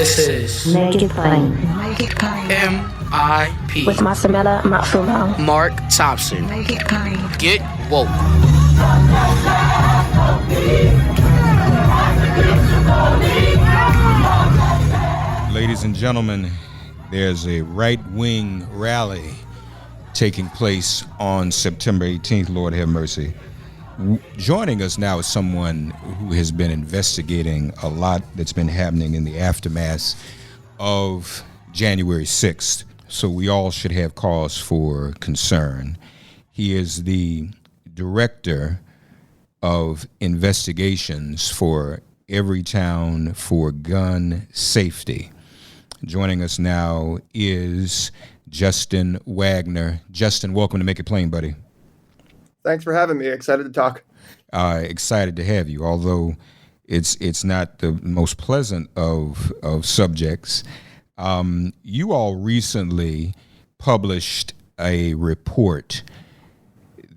This is Make It Plain. Make It Plain. MIP With Masamela Matfumo. Mark Thompson. Make It Plain. Get woke. Ladies and gentlemen, there's a right-wing rally taking place on September 18th, Lord have mercy. Joining us now is someone who has been investigating a lot that's been happening in the aftermath of January 6th, so we all should have cause for concern. He is the director of investigations for Everytown for gun safety. Joining us now is Justin Wagner. Justin, welcome to Make It Plain, buddy. Thanks for having me. Excited to talk. Excited to have you, although it's not the most pleasant of subjects. You all recently published a report.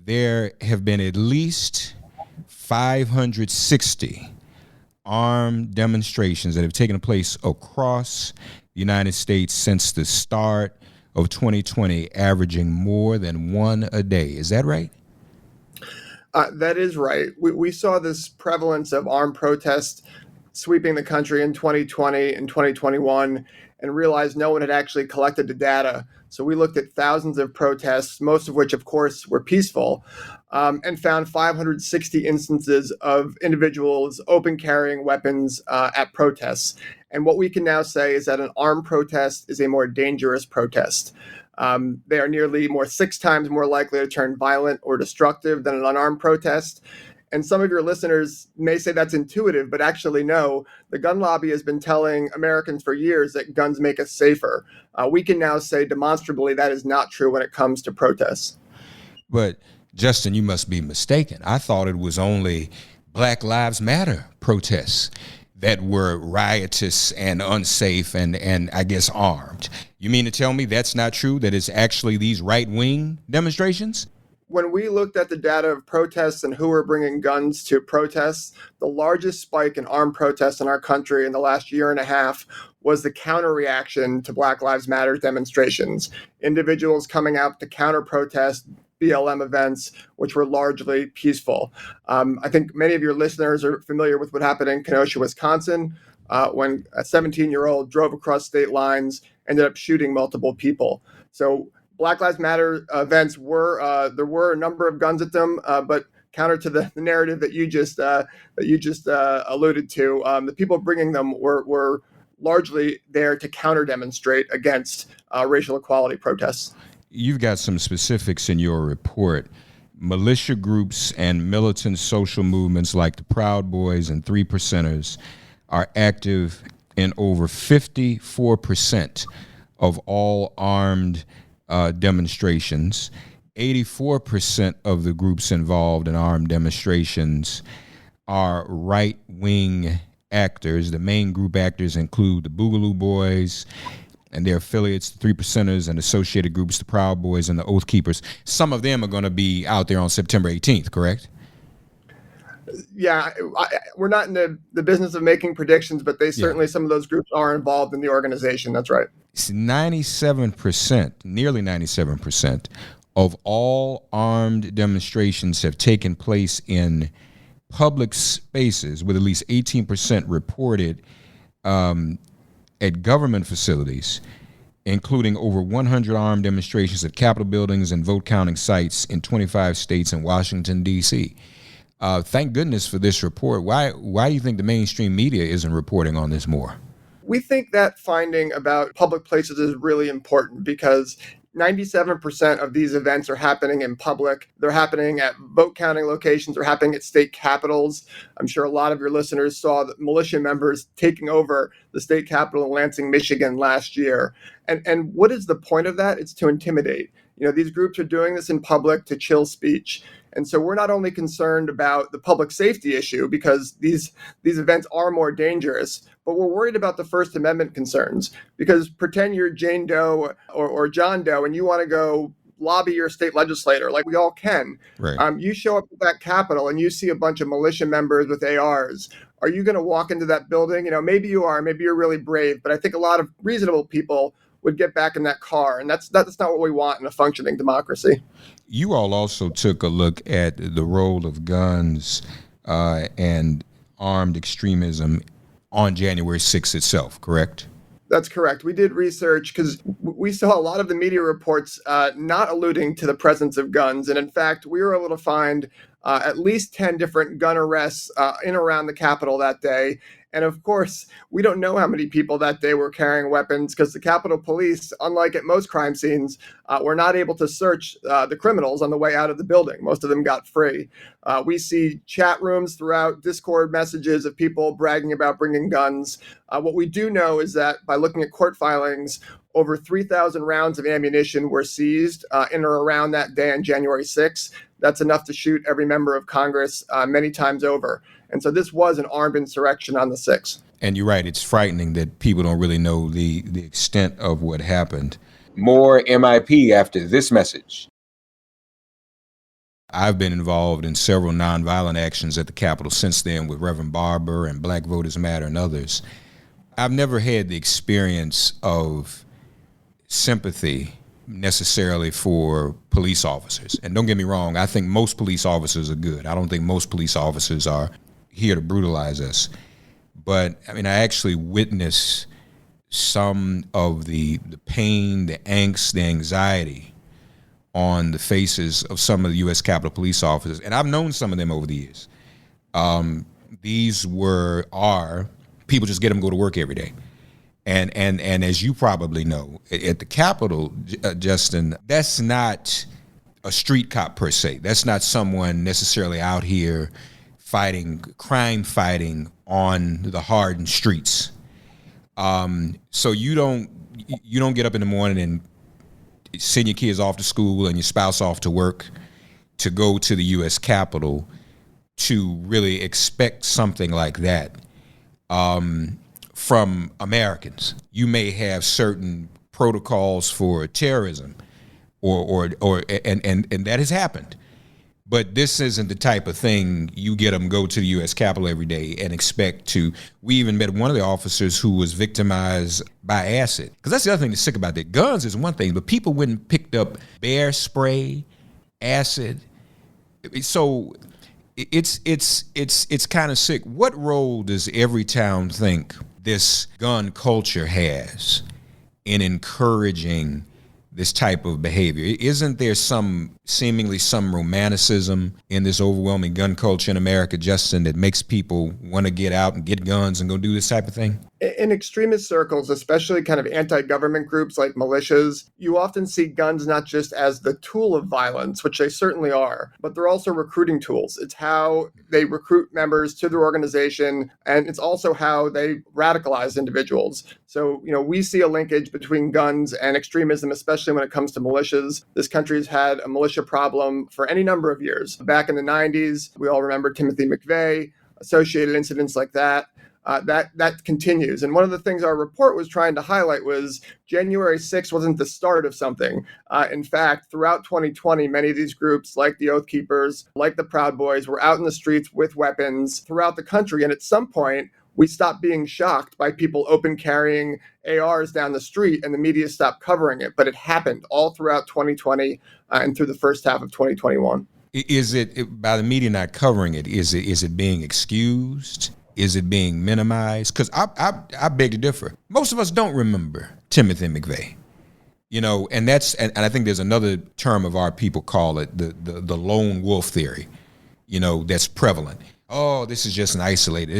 There have been at least 560 armed demonstrations that have taken place across the United States since the start of 2020, averaging more than one a day. Is that right? That is right. We saw this prevalence of armed protests sweeping the country in 2020 and 2021 and realized no one had actually collected the data. So we looked at thousands of protests, most of which, of course, were peaceful, and found 560 instances of individuals open carrying weapons at protests. And what we can now say is that an armed protest is a more dangerous protest. They are nearly 6 times more likely to turn violent or destructive than an unarmed protest. And some of your listeners may say that's intuitive, but actually no. The gun lobby has been telling Americans for years that guns make us safer. We can now say demonstrably that is not true when it comes to protests. But Justin, you must be mistaken. I thought it was only Black Lives Matter protests that were riotous and unsafe and I guess armed. You mean to tell me that's not true, that it's actually these right-wing demonstrations? When we looked at the data of protests and who were bringing guns to protests, the largest spike in armed protests in our country in the last year and a half was the counter reaction to Black Lives Matter demonstrations. Individuals coming out to counter protest BLM events, which were largely peaceful. I think many of your listeners are familiar with what happened in Kenosha, Wisconsin, when a 17-year-old drove across state lines, ended up shooting multiple people. So Black Lives Matter events there were a number of guns at them, but counter to the narrative that you just alluded to, the people bringing them were largely there to counter demonstrate against racial equality protests. You've got some specifics in your report. Militia groups and militant social movements like the Proud Boys and Three Percenters are active in over 54% of all armed demonstrations. 84% of the groups involved in armed demonstrations are right-wing actors. The main group actors include the Boogaloo Boys and their affiliates, the Three Percenters and associated groups, the Proud Boys and the Oath Keepers. Some of them are going to be out there on September 18th, correct? Yeah, we're not in the business of making predictions, but certainly some of those groups are involved in the organization. That's right. It's 97%, nearly 97% of all armed demonstrations have taken place in public spaces, with at least 18% reported at government facilities, including over 100 armed demonstrations at Capitol buildings and vote counting sites in 25 states and Washington, D.C. Thank goodness for this report. Why do you think the mainstream media isn't reporting on this more? We think that finding about public places is really important because 97% of these events are happening in public. They're happening at vote counting locations. They're happening at state capitals. I'm sure a lot of your listeners saw the militia members taking over the state capitol in Lansing, Michigan last year. And what is the point of that? It's to intimidate. These groups are doing this in public to chill speech. And so we're not only concerned about the public safety issue because these events are more dangerous, but we're worried about the First Amendment concerns because pretend you're Jane Doe or John Doe and you want to go lobby your state legislator, like we all can. Right. You show up at that Capitol and you see a bunch of militia members with ARs. Are you going to walk into that building? Maybe you are, maybe you're really brave, but I think a lot of reasonable people would get back in that car. And that's not what we want in a functioning democracy. You all also took a look at the role of guns and armed extremism on January 6th itself, correct? That's correct. We did research because we saw a lot of the media reports not alluding to the presence of guns. And in fact, we were able to find at least 10 different gun arrests in and around the Capitol that day. And of course, we don't know how many people that day were carrying weapons because the Capitol Police, unlike at most crime scenes, were not able to search the criminals on the way out of the building. Most of them got free. We see chat rooms throughout, Discord messages of people bragging about bringing guns. What we do know is that by looking at court filings, over 3,000 rounds of ammunition were seized in or around that day on January 6th. That's enough to shoot every member of Congress many times over. And so this was an armed insurrection on the 6th. And you're right, it's frightening that people don't really know the extent of what happened. More MIP after this message. I've been involved in several nonviolent actions at the Capitol since then with Reverend Barber and Black Voters Matter and others. I've never had the experience of sympathy necessarily for police officers. And don't get me wrong, I think most police officers are good. I don't think most police officers are here to brutalize us. But I mean, I actually witnessed some of the pain, the angst, the anxiety on the faces of some of the U.S. Capitol Police officers. And I've known some of them over the years. These are people just get them to go to work every day. And as you probably know, at the Capitol, Justin, that's not a street cop per se. That's not someone necessarily out here crime fighting on the hardened streets. So you don't get up in the morning and send your kids off to school and your spouse off to work to go to the U.S. Capitol to really expect something like that from Americans. You may have certain protocols for terrorism, or that has happened. But this isn't the type of thing you get them go to the U.S. Capitol every day and expect to. We even met one of the officers who was victimized by acid. Because that's the other thing that's sick about that. Guns is one thing, but people went and picked up bear spray, acid. So it's kind of sick. What role does Everytown think this gun culture has in encouraging this type of behavior? Isn't there seemingly some romanticism in this overwhelming gun culture in America, Justin, that makes people want to get out and get guns and go do this type of thing? In extremist circles, especially kind of anti-government groups like militias, you often see guns not just as the tool of violence, which they certainly are, but they're also recruiting tools. It's how they recruit members to their organization, and it's also how they radicalize individuals. So, we see a linkage between guns and extremism, especially when it comes to militias. This country's had a militia problem for any number of years. Back in the 90s, we all remember Timothy McVeigh, associated incidents like that. That continues. And one of the things our report was trying to highlight was January 6th wasn't the start of something. In fact, throughout 2020, many of these groups, like the Oath Keepers, like the Proud Boys, were out in the streets with weapons throughout the country. And at some point, we stopped being shocked by people open carrying ARs down the street and the media stopped covering it. But it happened all throughout 2020 and through the first half of 2021. Is it by the media not covering it? Is it being excused? Is it being minimized? Because I beg to differ. Most of us don't remember Timothy McVeigh, and I think there's another term of our people call it the lone wolf theory, that's prevalent. Oh, this is just an isolated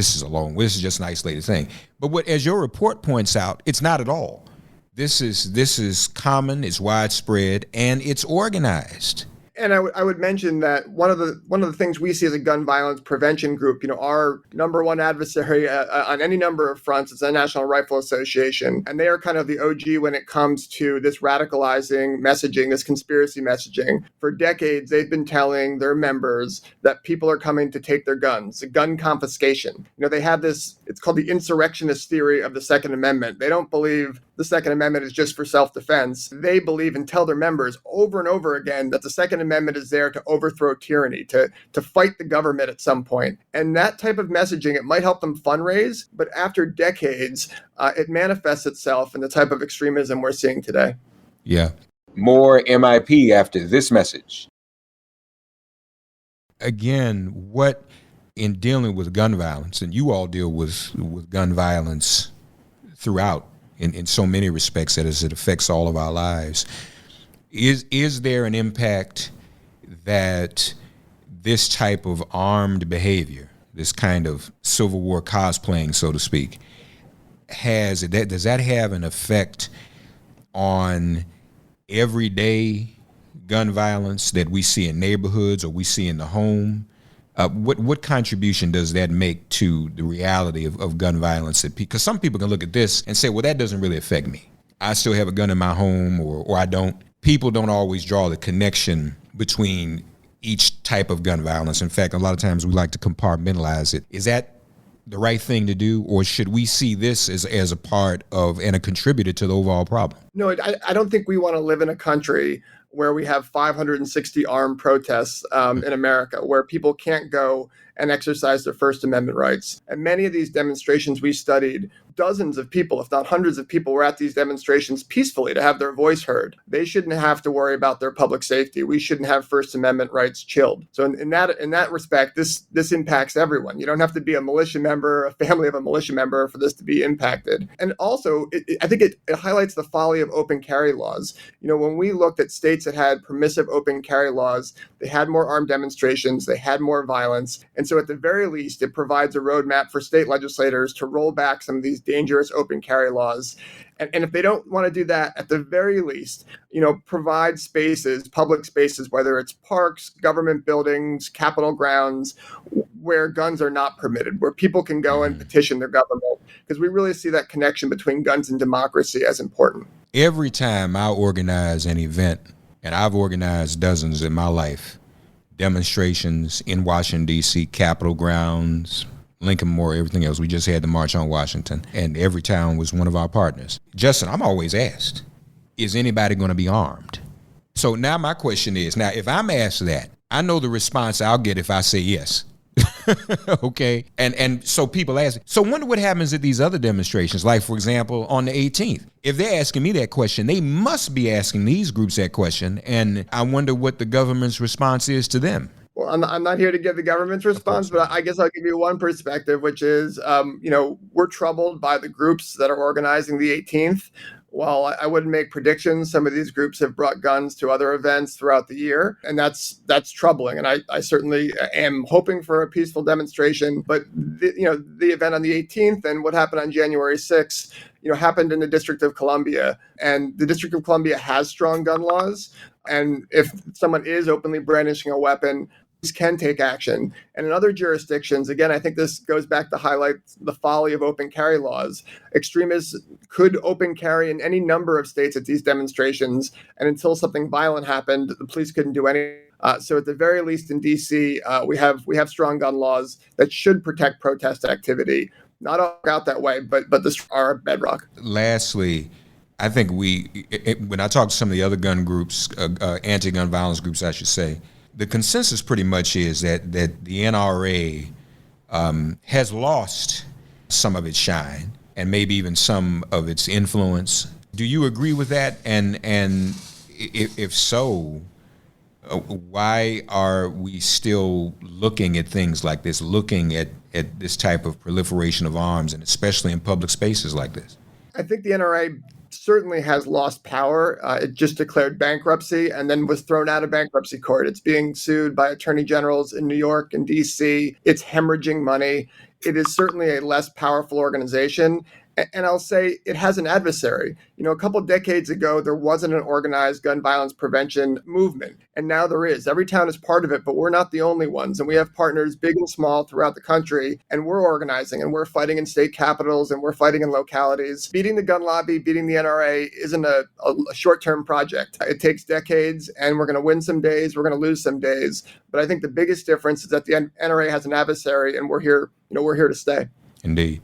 thing. But as your report points out, it's not at all. This is common, it's widespread, and it's organized. And I would mention that one of the things we see as a gun violence prevention group, our number one adversary on any number of fronts is the National Rifle Association. And they are kind of the OG when it comes to this radicalizing messaging, this conspiracy messaging. For decades, they've been telling their members that people are coming to take their guns, gun confiscation. They have this, it's called the insurrectionist theory of the Second Amendment. They don't believe the the Second Amendment is just for self-defense. They believe and tell their members over and over again that the Second Amendment is there to overthrow tyranny, to fight the government at some point. And that type of messaging, it might help them fundraise, but after decades, it manifests itself in the type of extremism we're seeing today. Yeah. More MIP after this message. Again, what in dealing with gun violence, and you all deal with gun violence throughout in so many respects that as it affects all of our lives, is there an impact that this type of armed behavior, this kind of Civil War cosplaying, so to speak, does that have an effect on everyday gun violence that we see in neighborhoods or we see in the home? What contribution does that make to the reality of gun violence? Because some people can look at this and say, well, that doesn't really affect me. I still have a gun in my home or I don't. People don't always draw the connection between each type of gun violence. In fact, a lot of times we like to compartmentalize it. Is that the right thing to do, or should we see this as a part of and a contributor to the overall problem? No, I don't think we want to live in a country where we have 560 armed protests in America, where people can't go and exercise their First Amendment rights. And many of these demonstrations we studied, dozens of people, if not hundreds of people, were at these demonstrations peacefully to have their voice heard. They shouldn't have to worry about their public safety. We shouldn't have First Amendment rights chilled. So in that respect, this impacts everyone. You don't have to be a militia member, a family of a militia member for this to be impacted. And also, I think it highlights the folly of open carry laws. You know, when we looked at states that had permissive open carry laws, they had more armed demonstrations, they had more violence. And so at the very least, it provides a roadmap for state legislators to roll back some of these dangerous open carry laws. And if they don't want to do that, at the very least, you know, provide spaces, public spaces, whether it's parks, government buildings, Capitol grounds, where guns are not permitted, where people can go and petition their government. Because we really see that connection between guns and democracy as important. Every time I organize an event, and I've organized dozens in my life, demonstrations in Washington, D.C., Capitol grounds, Lincoln Memorial, everything else. We just had the March on Washington, and Everytown was one of our partners. Justin, I'm always asked, is anybody going to be armed? So now my question is, now if I'm asked that, I know the response I'll get if I say yes. Okay. And so people ask, so wonder what happens at these other demonstrations, like, for example, on the 18th. If they're asking me that question, they must be asking these groups that question. And I wonder what the government's response is to them. Well, I'm not here to give the government's response, but I guess I'll give you one perspective, which is, we're troubled by the groups that are organizing the 18th. While I wouldn't make predictions, some of these groups have brought guns to other events throughout the year, and that's troubling. And I certainly am hoping for a peaceful demonstration. But the event on the 18th and what happened on January 6th, happened in the District of Columbia, and the District of Columbia has strong gun laws. And if someone is openly brandishing a weapon, police can take action. And in other jurisdictions, again, I think this goes back to highlight the folly of open carry laws. Extremists could open carry in any number of states at these demonstrations. And until something violent happened, the police couldn't do anything. So at the very least in D.C., we have strong gun laws that should protect protest activity. Not all out that way, but this are bedrock. Lastly, I think when I talk to some of the other gun groups, anti-gun violence groups, I should say, the consensus pretty much is that the NRA has lost some of its shine and maybe even some of its influence. Do you agree with that? And if so, why are we still looking at things like this, looking at this type of proliferation of arms, and especially in public spaces like this? I think the NRA certainly has lost power. It just declared bankruptcy and then was thrown out of bankruptcy court. It's being sued by attorney generals in New York and DC. It's hemorrhaging money. It is certainly a less powerful organization. And I'll say it has an adversary. A couple of decades ago, there wasn't an organized gun violence prevention movement. And now there is. Everytown is part of it, but we're not the only ones. And we have partners big and small throughout the country. And we're organizing and we're fighting in state capitals and we're fighting in localities. Beating the gun lobby, beating the NRA isn't a short-term project. It takes decades, and we're going to win some days, we're going to lose some days. But I think the biggest difference is that the NRA has an adversary, and we're here to stay. Indeed.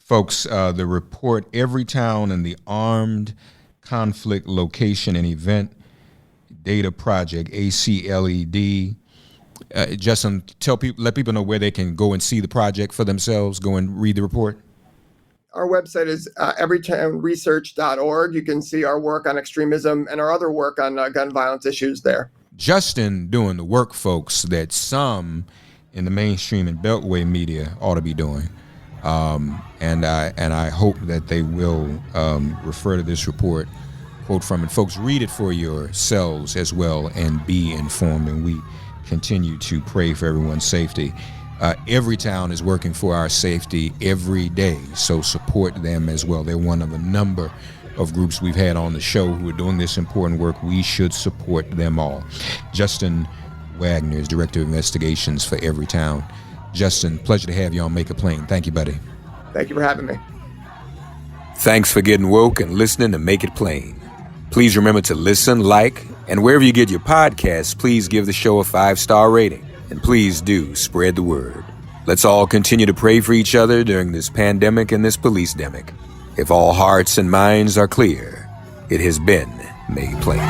Folks, the report, Everytown and the Armed Conflict Location and Event Data Project, ACLED. Justin, let people know where they can go and see the project for themselves, go and read the report. Our website is everytownresearch.org. You can see our work on extremism and our other work on gun violence issues there. Justin doing the work, folks, that some in the mainstream and Beltway media ought to be doing. And I hope that they will refer to this report, quote from it. Folks, read it for yourselves as well and be informed. And we continue to pray for everyone's safety. Everytown is working for our safety every day, so support them as well. They're one of a number of groups we've had on the show who are doing this important work. We should support them all. Justin Wagner is Director of Investigations for Everytown. Justin, pleasure to have you on Make It Plain. Thank you, buddy. Thank you for having me. Thanks for getting woke and listening to Make It Plain. Please remember to listen, like, and wherever you get your podcasts, please give the show a 5-star rating. And please do spread the word. Let's all continue to pray for each other during this pandemic and this police-demic. If all hearts and minds are clear, it has been made plain.